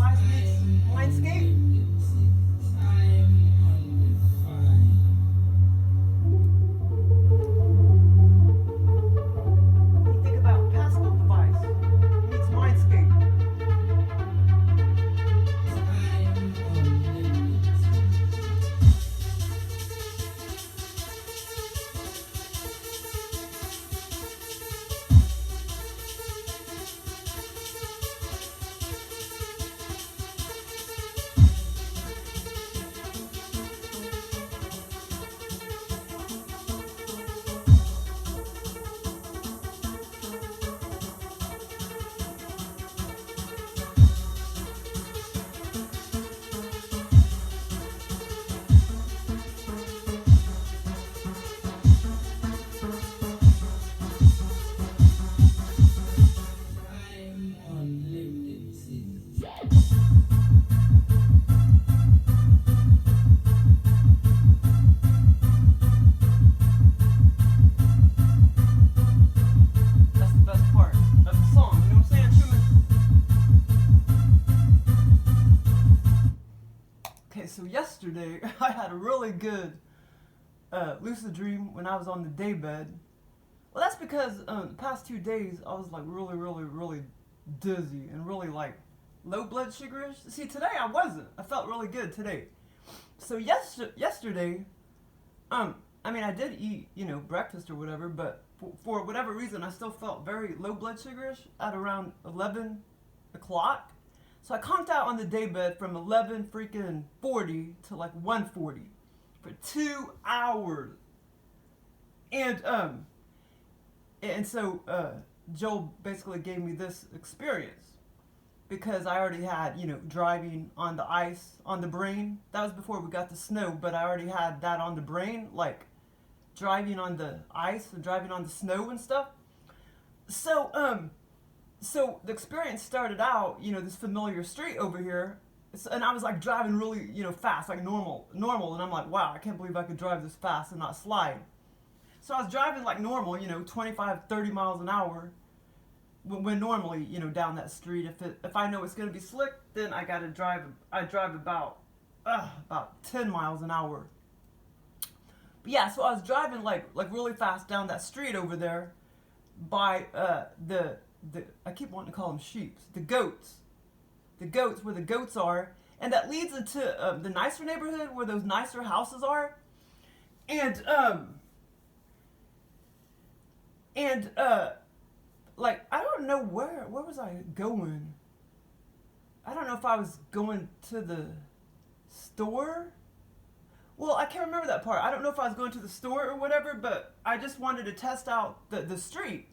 Life meets Mindscape. You think about Pascal device meets Mindscape. That's the best part of the song. You know what I'm saying, Truman? Okay, so yesterday I had a really good lucid dream when I was on the daybed. Well, that's because the past 2 days I was like really dizzy and really like low blood sugarish. See, today I wasn't. I felt really good today. So yesterday, I mean, I did eat, breakfast or whatever, but for whatever reason, I still felt very low blood sugarish at around 11 o'clock. So I conked out on the daybed from 11:40 to like 1:40 for 2 hours. And so Joel basically gave me this experience because I already had, driving on the ice on the brain. That was before we got the snow, but I already had that on the brain, like driving on the ice and driving on the snow and stuff. So the experience started out, this familiar street over here, and I was like driving really, fast, like normal, and I'm like, wow, I can't believe I could drive this fast and not slide. So I was driving like normal, 25, 30 miles an hour, when normally, down that street, if I know it's gonna be slick, then I drive about 10 miles an hour. But yeah, so I was driving like really fast down that street over there by the I keep wanting to call them sheep, the goats, where the goats are, and that leads into the nicer neighborhood where those nicer houses are, and like I don't know where was I going. I don't know if I was going to the store. Well, I can't remember that part. I don't know if I was going to the store or whatever, but I just wanted to test out the street.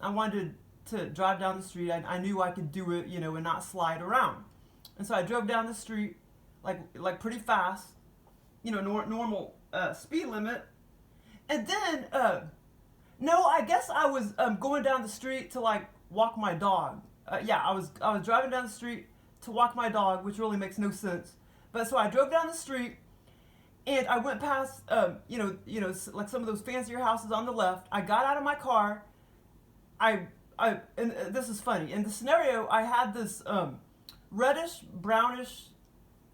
I wanted to drive down the street. I knew I could do it, and not slide around. And so I drove down the street like pretty fast, normal speed limit. And then, no, I guess I was going down the street to like walk my dog. I was driving down the street to walk my dog, which really makes no sense. But so I drove down the street, and I went past, like some of those fancier houses on the left. I got out of my car. And this is funny. In the scenario, I had this reddish brownish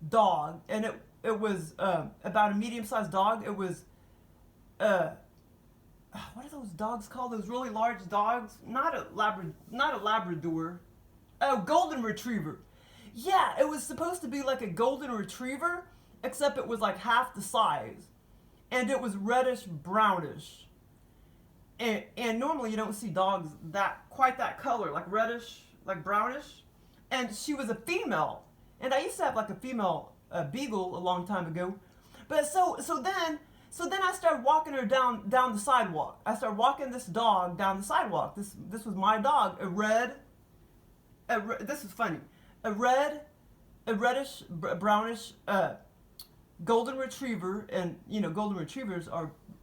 dog, and it was about a medium-sized dog. It was what are those dogs called? Those really large dogs? Not a Labrador. Oh, golden retriever. Yeah, it was supposed to be like a golden retriever, except it was like half the size, and it was reddish brownish. And normally you don't see dogs quite that color, like reddish, like brownish. And she was a female, and I used to have like a female beagle a long time ago. But so then I started walking her down the sidewalk. I started walking this dog down the sidewalk. This was my dog, this is funny, a reddish brownish golden retriever, and golden retrievers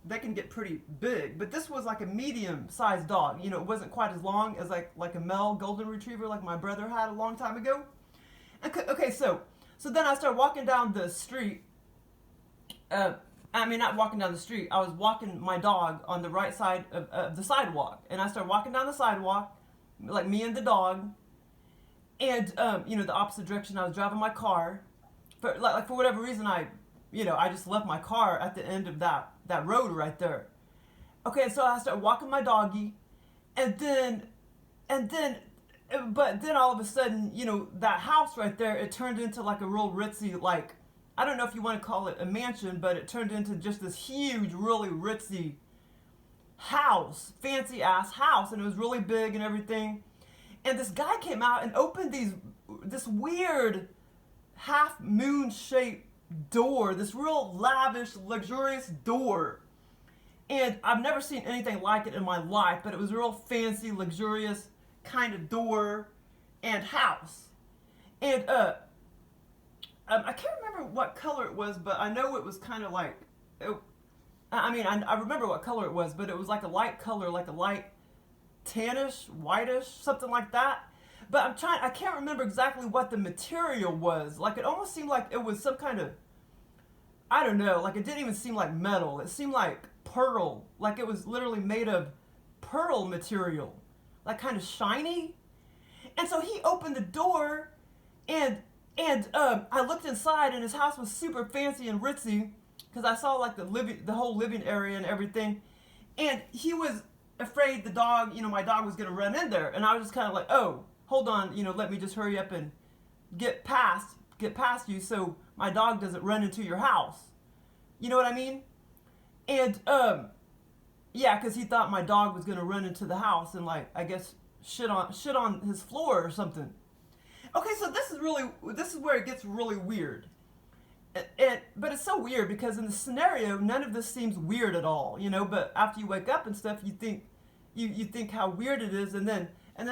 they can get pretty big, but this was like a medium-sized dog. It wasn't quite as long as like a male golden retriever like my brother had a long time ago. Okay, so then I started walking down the street. Not walking down the street. I was walking my dog on the right side of the sidewalk, and I started walking down the sidewalk, like me and the dog. And the opposite direction. I was driving my car, for whatever reason, I just left my car at the end of that road right there. Okay, and so I started walking my doggy, and then, but then all of a sudden, that house right there, it turned into like a real ritzy, like, I don't know if you want to call it a mansion, but it turned into just this huge, really ritzy house, fancy ass house, and it was really big and everything. And this guy came out and opened this weird half moon shaped door, this real lavish, luxurious door. And I've never seen anything like it in my life, but it was a real fancy, luxurious kind of door and house. And I can't remember what color it was, but I know it was kind of like, I remember what color it was, but it was like a light color, like a light tannish, whitish, something like that. But I can't remember exactly what the material was. Like, it almost seemed like it was some kind of, I don't know, like it didn't even seem like metal. It seemed like pearl, like it was literally made of pearl material, like kind of shiny. And so he opened the door, and I looked inside, and his house was super fancy and ritzy, because I saw like the whole living area and everything. And he was afraid my dog was gonna run in there, and I was just kind of like, oh, hold on, let me just hurry up and get past you, so my dog doesn't run into your house. You know what I mean? And yeah, because he thought my dog was gonna run into the house and, like, I guess shit on his floor or something. Okay, so this is where it gets really weird. But it's so weird because in the scenario, none of this seems weird at all, But after you wake up and stuff, you think how weird it is, and then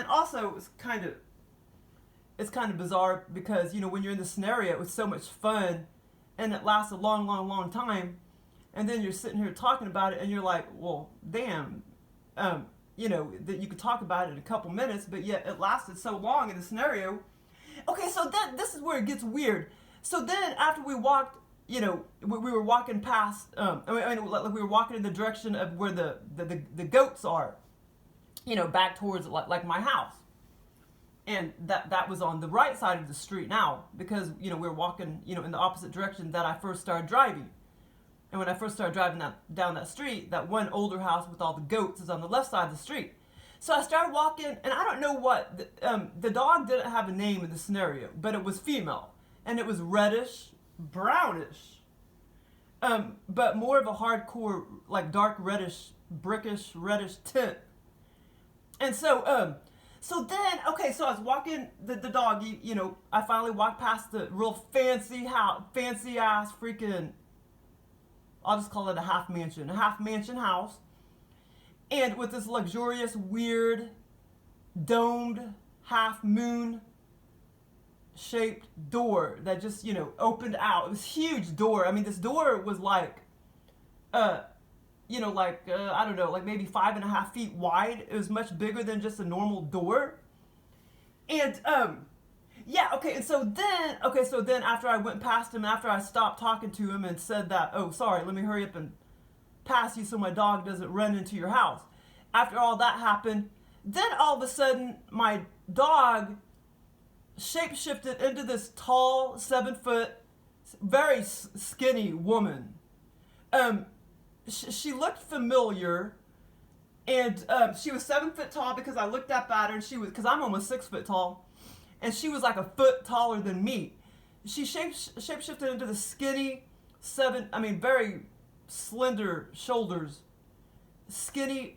also it's kind of bizarre because when you're in the scenario, it was so much fun, and it lasts a long, long, long time, and then you're sitting here talking about it, and you're like, well, damn, that you could talk about it in a couple minutes, but yet it lasted so long in the scenario. Okay, so this is where it gets weird. So then after we walked, we were walking past, we were walking in the direction of where the goats are, back towards like my house. And that was on the right side of the street now, because, we were walking, in the opposite direction that I first started driving. And when I first started driving down that street, that one older house with all the goats is on the left side of the street. So I started walking, and I don't know what, the dog didn't have a name in the scenario, but it was female. And it was reddish, brownish, but more of a hardcore, like dark reddish, brickish, reddish tint. And so, then, okay, so I was walking the doggy, I finally walked past the real fancy ass freaking, I'll just call it a half mansion house. And with this luxurious, weird, domed, half moon shaped door that just, opened out. It was a huge door. I mean, this door was like, I don't know, like maybe 5.5 feet wide. It was much bigger than just a normal door. And, yeah, okay, and so then after I went past him, after I stopped talking to him and said that, oh, sorry, let me hurry up and pass you so my dog doesn't run into your house. After all that happened, then all of a sudden, my dog shapeshifted into this tall, 7-foot, very skinny woman. She looked familiar, and she was 7 foot tall because I looked up at her, and because I'm almost 6 foot tall, and she was like a foot taller than me. She shapeshifted into the skinny, very slender shoulders, skinny,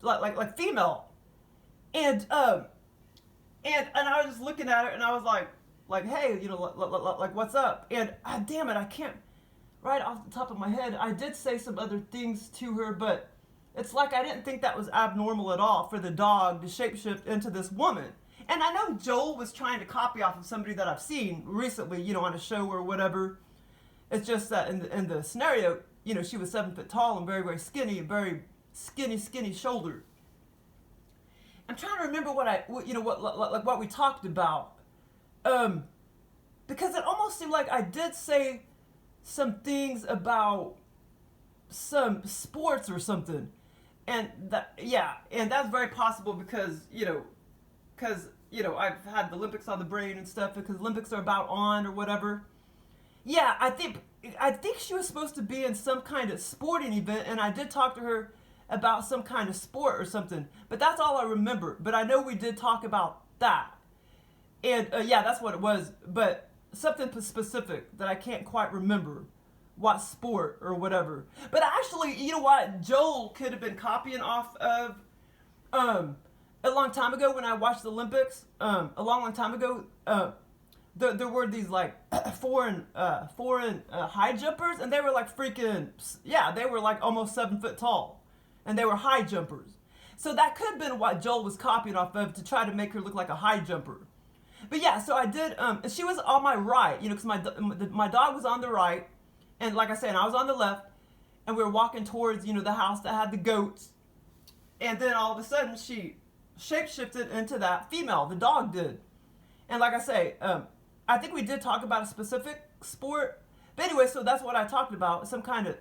like female, and I was just looking at her, and I was like, hey, like what's up? And damn it, I can't, right off the top of my head, I did say some other things to her, but it's like I didn't think that was abnormal at all for the dog to shapeshift into this woman. And I know Joel was trying to copy off of somebody that I've seen recently, on a show or whatever. It's just that in the scenario, she was 7 foot tall and very, very skinny, and very skinny shoulder. I'm trying to remember what we talked about, because it almost seemed like I did say some things about some sports or something, and that's very possible because I've had the Olympics on the brain and stuff because Olympics are about on or whatever. Yeah, I think she was supposed to be in some kind of sporting event, and I did talk to her about some kind of sport or something. But that's all I remember. But I know we did talk about that, and yeah, that's what it was. But something specific that I can't quite remember what sport or whatever. But actually, you know what? Joel could have been copying off of a long time ago when I watched the Olympics. A long time ago. There were these like foreign high jumpers, and they were like freaking, yeah, they were like almost 7 foot tall, and they were high jumpers. So that could have been what Joel was copying off of to try to make her look like a high jumper. But yeah, so I did. She was on my right, because my dog was on the right, and like I said, I was on the left, and we were walking towards the house that had the goats, and then all of a sudden she shapeshifted into that female. The dog did, and like I say, I think we did talk about a specific sport. But anyway, so that's what I talked about, some kind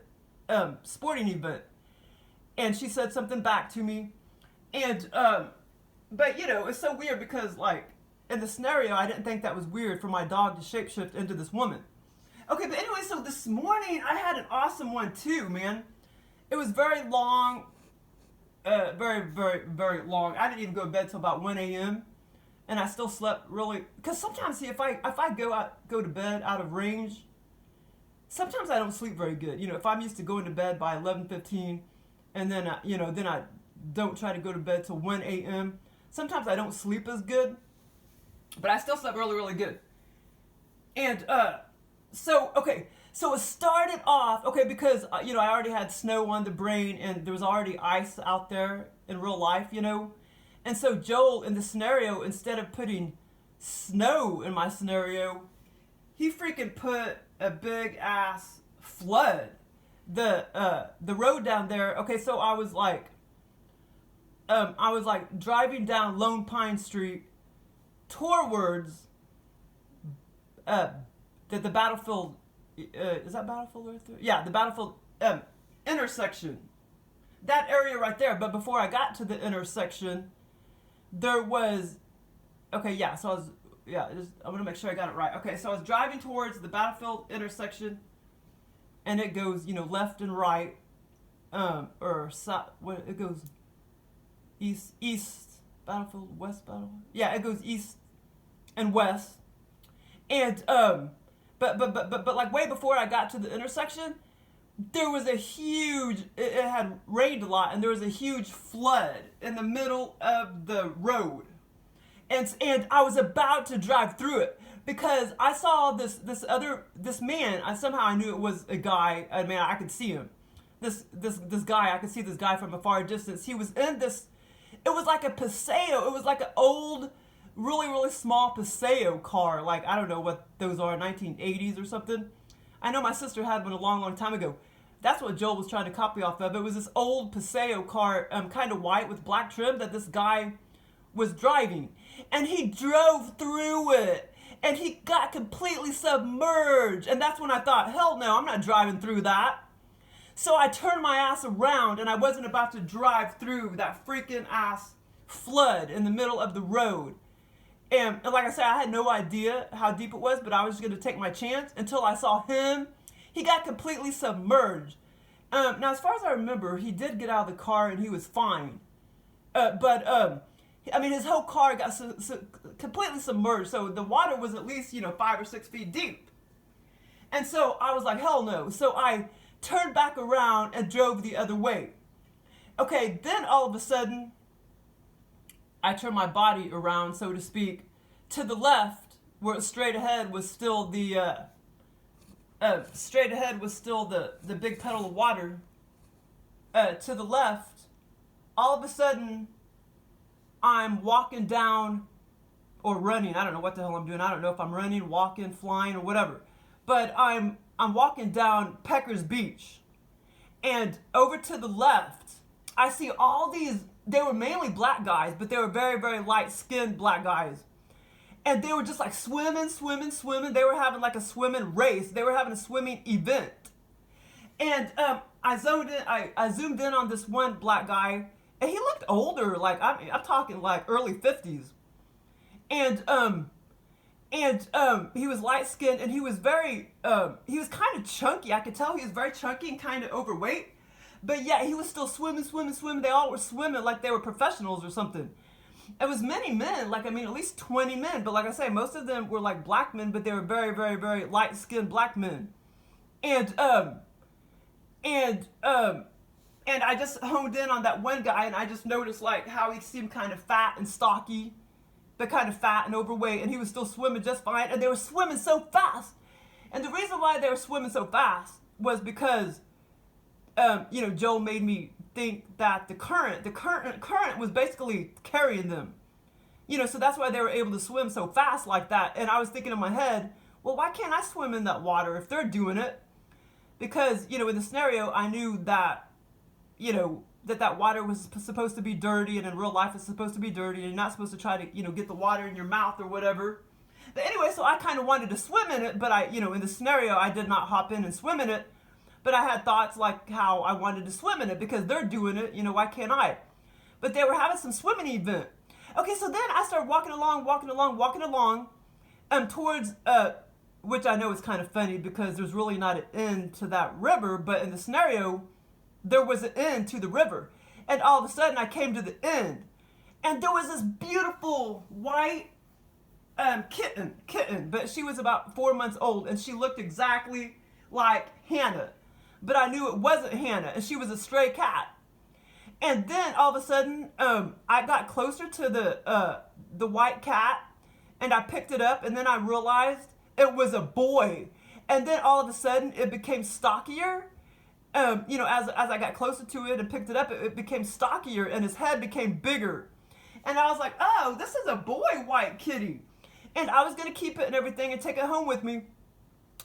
of sporting event. And she said something back to me. And, but it's so weird because like in the scenario, I didn't think that was weird for my dog to shapeshift into this woman. Okay, but anyway, so this morning I had an awesome one too, man. It was very long, very, very, very long. I didn't even go to bed till about 1 a.m. And I still slept really, because sometimes, see, if I go to bed out of range, sometimes I don't sleep very good. If I'm used to going to bed by 11:15, and then then I don't try to go to bed till 1 a.m. Sometimes I don't sleep as good, but I still slept really, really good. And so it started off because I already had snow on the brain, and there was already ice out there in real life, And so Joel, in the scenario, instead of putting snow in my scenario, he freaking put a big ass flood. The road down there. Okay, so I was like driving down Lone Pine Street towards the battlefield. Is that battlefield right there? Yeah, the battlefield intersection. That area right there. But before I got to the intersection, there was, so I want to make sure I got it right. Okay, so I was driving towards the battlefield intersection, and it goes, left and right, or south, it goes east, battlefield, west, battlefield. Yeah, it goes east and west, and, but like way before I got to the intersection, there was a huge, it had rained a lot, and there was a huge flood in the middle of the road. And I was about to drive through it because I saw this man. Somehow I knew it was a guy. I mean, I could see him. This guy, I could see this guy from a far distance. He was in this, it was like a Paseo. It was like an old, really, really small Paseo car. Like, I don't know what those are, 1980s or something. I know my sister had one a long, long time ago. That's what Joel was trying to copy off of. It was this old Paseo car, kind of white with black trim that this guy was driving. And he drove through it. And he got completely submerged. And that's when I thought, hell no, I'm not driving through that. So I turned my ass around, and I wasn't about to drive through that freaking ass flood in the middle of the road. And like I said, I had no idea how deep it was, but I was just going to take my chance until I saw him. He got completely submerged. Now, as far as I remember, he did get out of the car and he was fine. But his whole car got completely submerged. So the water was at least, 5 or 6 feet deep. And so I was like, hell no. So I turned back around and drove the other way. Okay, then all of a sudden, I turned my body around, so to speak, to the left, where straight ahead was still the big puddle of water. To the left, all of a sudden, I'm walking down, or running. I don't know what the hell I'm doing. I don't know if I'm running, walking, flying, or whatever. But I'm walking down Pecker's Beach, and over to the left, I see all these. They were mainly black guys, but they were very, very light-skinned black guys. And they were just like swimming. They were having like a swimming race. They were having a swimming event. And I zoomed in on this one black guy, and he looked older. Like, I'm talking like early 50s. And he was light skinned, and he was he was kind of chunky. I could tell he was very chunky and kind of overweight. But yeah, he was still swimming, swimming, swimming. They all were swimming like they were professionals or something. It was many men, like, I mean, at least 20 men. But like I say, most of them were like black men, but they were very, very, very light skinned black men. And, and, um, and I just honed in on that one guy, and I just noticed like how he seemed kind of fat and stocky, but kind of fat and overweight, and he was still swimming just fine, and they were swimming so fast. And the reason why they were swimming so fast was because, Joel made me think that the current was basically carrying them. So that's why they were able to swim so fast like that. And I was thinking in my head, well, why can't I swim in that water if they're doing it? Because, in the scenario, I knew that, that water was supposed to be dirty, and in real life it's supposed to be dirty, and you're not supposed to try to, get the water in your mouth or whatever. But anyway, so I kind of wanted to swim in it, but in the scenario, I did not hop in and swim in it. But I had thoughts like how I wanted to swim in it because they're doing it, why can't I? But they were having some swimming event. Okay, so then I started walking along, towards, which I know is kind of funny because there's really not an end to that river, but in the scenario, there was an end to the river. And all of a sudden, I came to the end. And there was this beautiful white kitten, but she was about 4 months old, and she looked exactly like Hannah. But I knew it wasn't Hannah, and she was a stray cat. And then all of a sudden, I got closer to the white cat, and I picked it up, and then I realized it was a boy. And then all of a sudden, it became stockier. As I got closer to it and picked it up, it became stockier, and his head became bigger. And I was like, oh, this is a boy white kitty. And I was going to keep it and everything and take it home with me.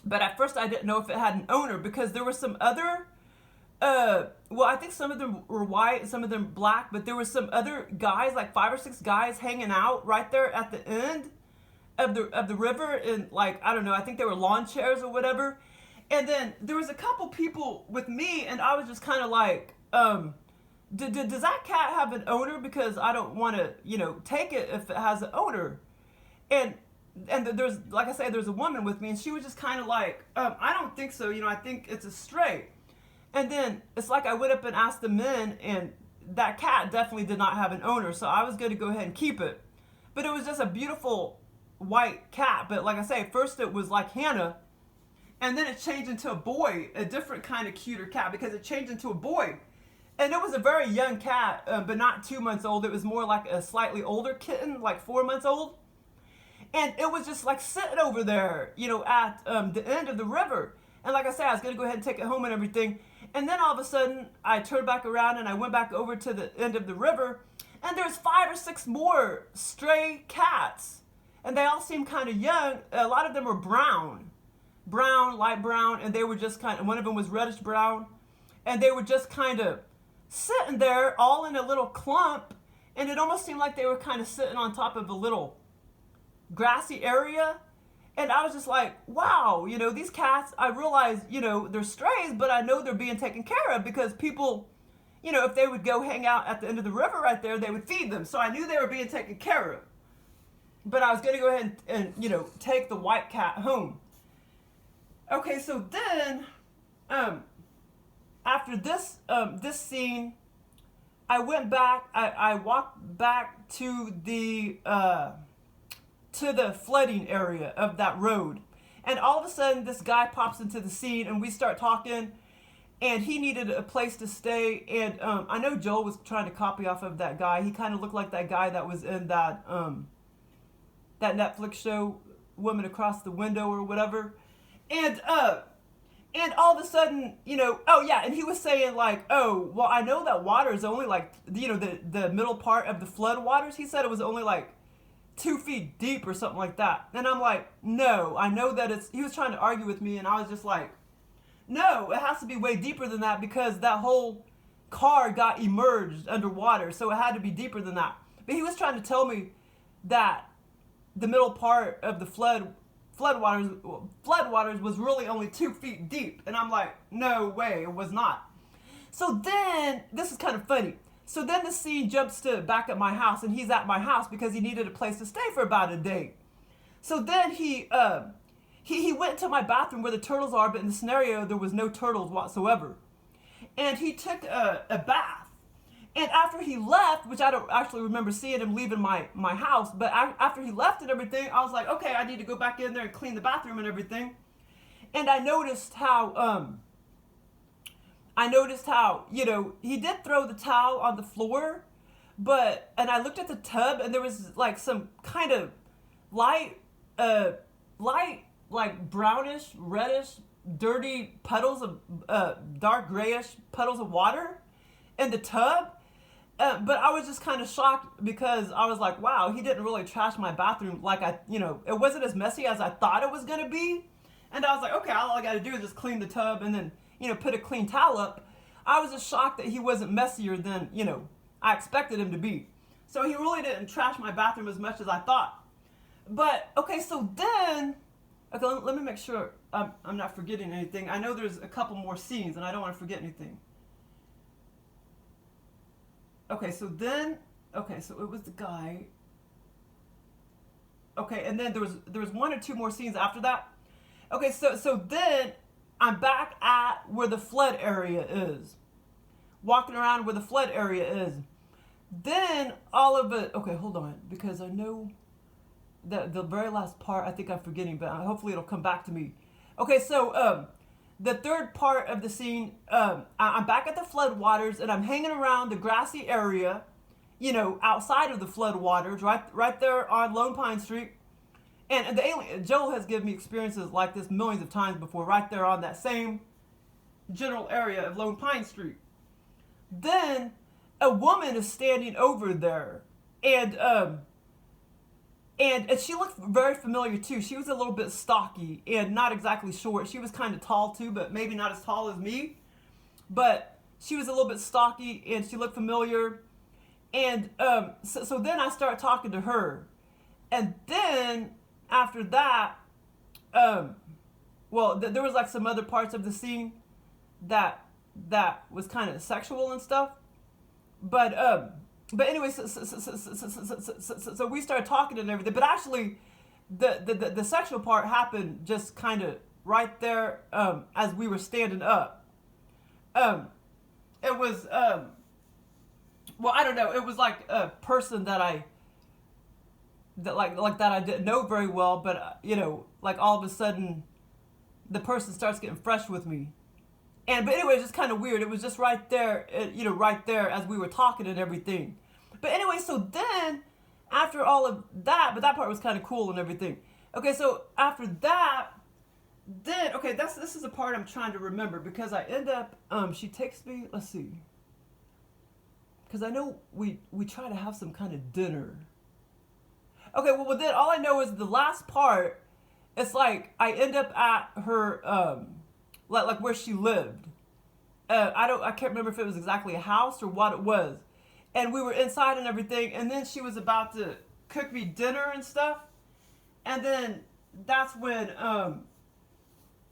But at first I didn't know if it had an owner because there were some other, I think some of them were white and some of them black, but there were some other guys, like 5 or 6 guys hanging out right there at the end of the river in, like, I don't know, I think they were lawn chairs or whatever. And then there was a couple people with me, and I was just kind of like, does that cat have an owner? Because I don't want to, take it if it has an owner. And there's, like I say, there's a woman with me, and she was just kind of like, I don't think so, I think it's a stray. And then it's like I went up and asked the men, and that cat definitely did not have an owner, so I was going to go ahead and keep it. But it was just a beautiful white cat. But like I say, first it was like Hannah, and then it changed into a boy, a different kind of cuter cat, because it changed into a boy. And it was a very young cat, but not 2 months old. It was more like a slightly older kitten, like 4 months old. And it was just like sitting over there, at the end of the river. And like I said, I was going to go ahead and take it home and everything. And then all of a sudden, I turned back around and I went back over to the end of the river. And there's 5 or 6 more stray cats. And they all seemed kind of young. A lot of them were brown, light brown. And they were just kind of, one of them was reddish brown. And they were just kind of sitting there all in a little clump. And it almost seemed like they were kind of sitting on top of a little grassy area. And I was just like, wow, these cats, I realize, they're strays, but I know they're being taken care of because people, if they would go hang out at the end of the river right there, they would feed them. So I knew they were being taken care of. But I was going to go ahead and take the white cat home. Okay, so then, after this scene, I went back, I walked back to the flooding area of that road. And all of a sudden, this guy pops into the scene, and we start talking, and he needed a place to stay. And I know Joel was trying to copy off of that guy. He kind of looked like that guy that was in that Netflix show, Woman Across the Window or whatever. And all of a sudden, and he was saying like, oh, well, I know that water is only like, the middle part of the flood waters. He said it was only like 2 feet deep or something like that. And I'm like, no, I know that he was trying to argue with me, and I was just like, no, it has to be way deeper than that because that whole car got immersed underwater, so it had to be deeper than that. But he was trying to tell me that the middle part of the floodwaters was really only 2 feet deep. And I'm like, no way, it was not. So then, this is kind of funny. So then the scene jumps to back at my house, and he's at my house because he needed a place to stay for about a day. So then he went to my bathroom where the turtles are, but in the scenario there was no turtles whatsoever. And he took a bath. And after he left, which I don't actually remember seeing him leaving my house, but after he left and everything, I was like, okay, I need to go back in there and clean the bathroom and everything. And I noticed how, you know, he did throw the towel on the floor, and I looked at the tub and there was like some kind of light, like brownish, reddish, dirty puddles of, dark grayish puddles of water in the tub. But I was just kind of shocked because I was like, wow, he didn't really trash my bathroom like it wasn't as messy as I thought it was going to be. And I was like, okay, all I got to do is just clean the tub and then, put a clean towel up. I was just shocked that he wasn't messier than, I expected him to be. So he really didn't trash my bathroom as much as I thought. But, okay, so then, okay, let me make sure I'm not forgetting anything. I know there's a couple more scenes and I don't want to forget anything. Okay, so it was the guy. Okay, and then there was one or two more scenes after that. Okay, so then I'm back at where the flood area is. Walking around where the flood area is. Then all of it, okay, hold on, because I know that the very last part I think I'm forgetting, but hopefully it'll come back to me. Okay, so the third part of the scene, I'm back at the flood waters and I'm hanging around the grassy area, outside of the flood waters, right there on Lone Pine Street. And Joel has given me experiences like this millions of times before, right there on that same general area of Lone Pine Street. Then a woman is standing over there, and she looked very familiar too. She was a little bit stocky and not exactly short. She was kind of tall too, but maybe not as tall as me. But she was a little bit stocky and she looked familiar. And so then I start talking to her. And then after that, there was like some other parts of the scene that was kind of sexual and stuff. But anyway, so we started talking and everything. But actually, the sexual part happened just kind of right there as we were standing up. It was I don't know. It was like a person that I didn't know very well. But like all of a sudden, the person starts getting fresh with me. But anyway, it's just kind of weird. It was just right there, right there as we were talking and everything. But anyway, so then, after all of that, but that part was kind of cool and everything. Okay, so after that, then, okay, this is the part I'm trying to remember because I end up, she takes me, let's see. Because I know we try to have some kind of dinner. Okay, well then all I know is the last part, it's like I end up at her, like where she lived. I can't remember if it was exactly a house or what it was. And we were inside and everything, and then she was about to cook me dinner and stuff. And then that's when, I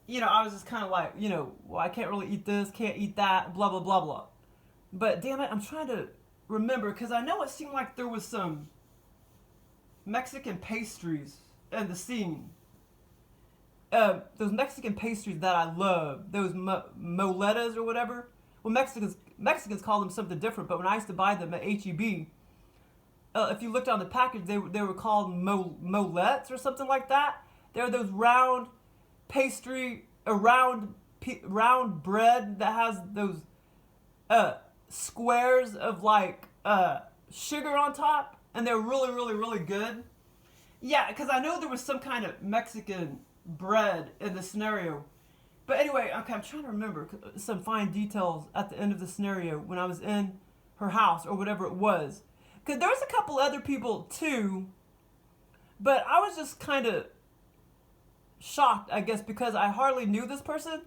was just kind of like, well, I can't really eat this, can't eat that, blah, blah, blah, blah. But damn it, I'm trying to remember, because I know it seemed like there was some Mexican pastries in the scene. Those Mexican pastries that I love, those moletas or whatever. Well, Mexicans call them something different, but when I used to buy them at HEB, if you looked on the package, they were called molettes or something like that. They're those round pastry, round bread that has those squares of like sugar on top, and they're really, really, really good. Yeah, because I know there was some kind of Mexican bread in the scenario. But anyway, okay, I'm trying to remember some fine details at the end of the scenario when I was in her house or whatever it was. Because there was a couple other people too, but I was just kind of shocked, I guess, because I hardly knew this person.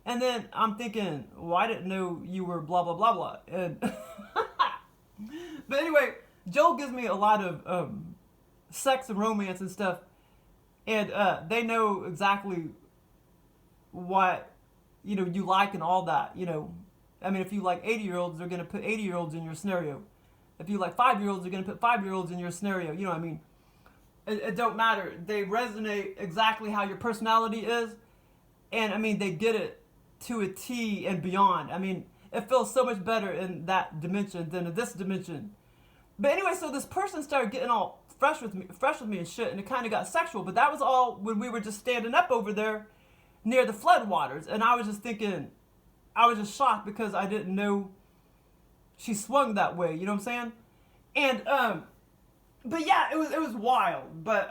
And then I'm thinking, well, I didn't know you were blah, blah, blah, blah. And but anyway, Joel gives me a lot of sex and romance and stuff. And they know exactly what, you like and all that, I mean, if you like 80-year-olds, they're going to put 80-year-olds in your scenario. If you like 5-year-olds, they're going to put 5-year-olds in your scenario. You know what I mean? It don't matter. They resonate exactly how your personality is. And, I mean, they get it to a T and beyond. I mean, it feels so much better in that dimension than in this dimension. But anyway, so this person started getting all fresh with me and shit, and it kind of got sexual. But that was all when we were just standing up over there near the floodwaters. And I was just thinking, I was just shocked because I didn't know she swung that way. You know what I'm saying? And, but yeah, it was wild. But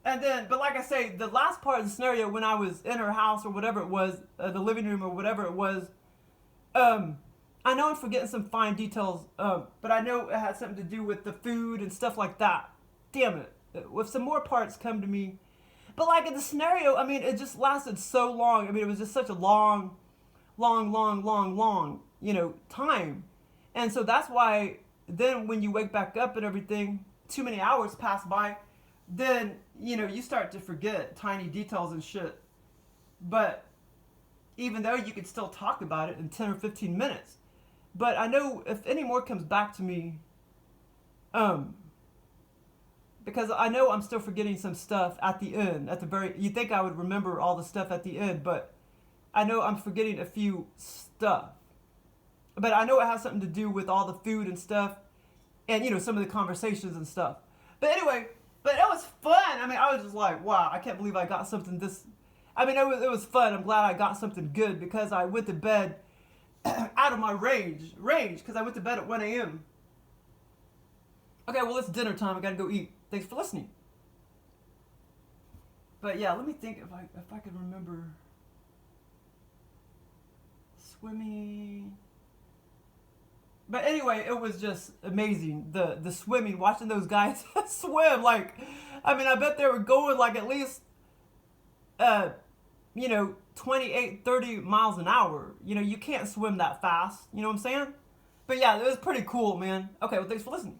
like I say, the last part of the scenario when I was in her house or whatever it was, the living room or whatever it was, I know I'm forgetting some fine details, but I know it had something to do with the food and stuff like that. Damn it. If some more parts come to me. But like in the scenario, I mean, it just lasted so long. I mean, it was just such a long, you know, time. And so that's why then when you wake back up and everything, too many hours pass by, then, you know, you start to forget tiny details and shit. But even though you could still talk about it in 10 or 15 minutes. But I know if any more comes back to me, because I know I'm still forgetting some stuff at the end, you'd think I would remember all the stuff at the end, but I know I'm forgetting a few stuff. But I know it has something to do with all the food and stuff, and, you know, some of the conversations and stuff. But anyway, but it was fun. I mean, I was just like, wow, I can't believe I got something this... I mean, it was fun. I'm glad I got something good because I went to bed out of my range, because I went to bed at 1 a.m. Okay, well, it's dinner time. I gotta go eat. Thanks for listening. But yeah, let me think if I could remember. Swimming. But anyway, it was just amazing. The swimming, watching those guys swim. Like, I mean, I bet they were going like at least, you know, 28, 30 miles an hour. You know, you can't swim that fast. You know what I'm saying? But yeah, it was pretty cool, man. Okay, well, thanks for listening.